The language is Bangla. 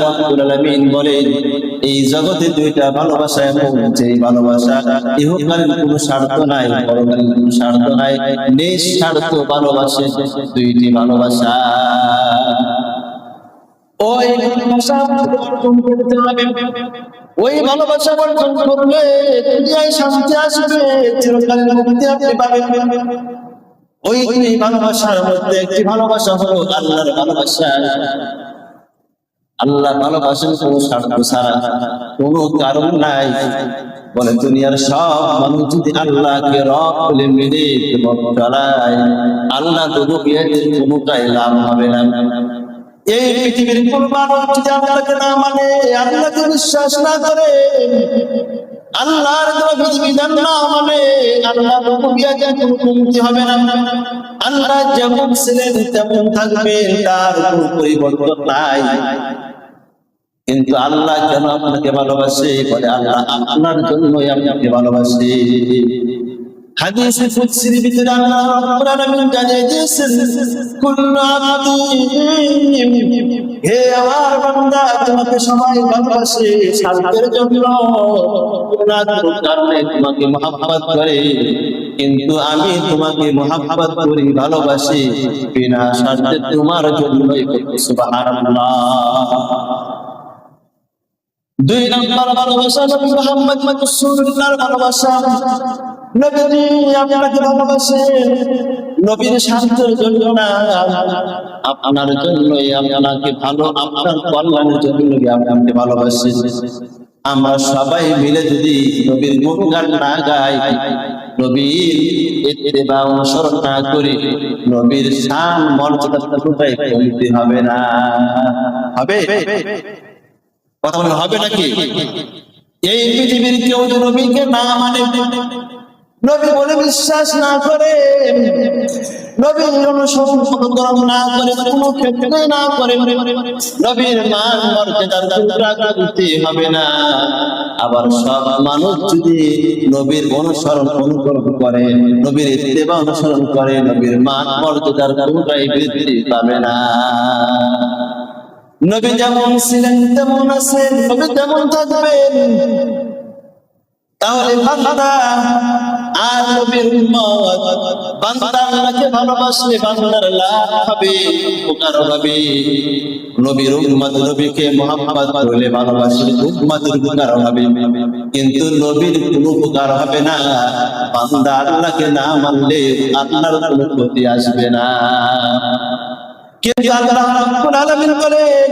রব্বুল আলামিন বলেন এই জগতে দুইটা ভালোবাসা এমন যে ভালোবাসা ইহকালীন কোনো স্বার্থ নাই, পরকালীন কোনো স্বার্থ নাই, নিঃস্বার্থ ভালোবাসে দুইটি ভালোবাসা। ওই ভালোবাসা অর্জন করতে হবে। ওই ভালোবাসা অর্জন করলে দুনিয়ায় শান্তি আসবে, চিরকালীন মুক্তি আপনি পাবেন। ওই ভালোবাসার মধ্যে একটি ভালোবাসা হলো আল্লাহর ভালোবাসা। আল্লাহ ভালোবাসেন কোন স্বার্থ ছাড়া, কোন কারণ নাই। বলে দুনিয়ার সব মানুষ যদি আল্লাহকে রব বলে মেনে চলায়, আল্লাহ রুবুবিয়্যতের কোনটাই লাভ হবে না। এই পৃথিবীর কোন মানুষ যদি আল্লাহকে না মানে, আল্লাহকে বিশ্বাস না করে, আল্লাহর বিধান না মানে, আল্লাহ রুবুবিয়্যতের কোনো কমতি হবে না। আল্লাহ যেমন ছিলেন তেমন থাকবেন, তার কোনো পরিবর্তন নাই। কিন্তু আল্লাহ কেন আপনাকে ভালোবাসে? বলে আল্লাহ আপনার জন্যই আপনাকে ভালোবাসে। হাদিসে কুদসির ভিতরে আল্লাহ রাব্বুল আলামিন জানিয়ে দিয়েছেন, কুল্লু আবদি, হে আমার বান্দা, তোমাকে সবাই ভালোবাসে স্বার্থের জন্য, কোনো কারণে তোমাকে মহব্বত করে, কিন্তু আমি তোমাকে মহব্বত করি, ভালোবাসি বিনা স্বার্থে তোমার জন্যই। সুবহানাল্লাহ। দুই নম্বর ভালোবাসা নবী মুহাম্মদ রাসূলুল্লাহর ভালোবাসা। নবী আপনাকে ভালোবাসে নবীর স্বার্থের জন্য না, আপনার জন্যই আপনাকে ভালো, আপনার কল্যাণের জন্য নবী আপনাকে ভালোবাসে। আমরা সবাই মিলে যদি নবীর গুণগান না গাই, নবীর ইত্তেবা অনুসরণ না করি, নবীর শান মর্যাদা কোথায় কমতে হবে না? হবে? কথা বলেন, হবে নাকি? এই পৃথিবীর কেউ যদি নবীকে না মানে, নবী বলে বিশ্বাস না করে, নবীর অনুসরণ না করে, কোনো ক্ষেত্রে না করে, নবীর মান মর্যাদার টুকরা করতে হবে না। আবার সব মানুষ যদি নবীর অনুসরণ অনুকরণ করে, নবীর ইত্তেবা অনুসরণ করে, নবীর মান মর্যাদার কোনটাই বৃদ্ধি পাবে না। নবী যেমন ছিলেন তেমন আছেন, নবী তেমন থাকবেন। তাহলে বান্দা আর নবীর উম্মত, বান্দা আল্লাহকে ভালোবাসলে বান্দার লাভ হবে, উপকার হবে। নবীর উম্মত নবীকে মহব্বত করলে, ভালোবাসলে উম্মতের উপকার হবে। কিন্তু নবীর কোনো উপকার হবে না, বান্দা আল্লাহকে না মানলে আল্লাহর কোনো ক্ষতি আসবে না। কিন্তু আল্লাহ রাব্বুল আলামিন বলেন,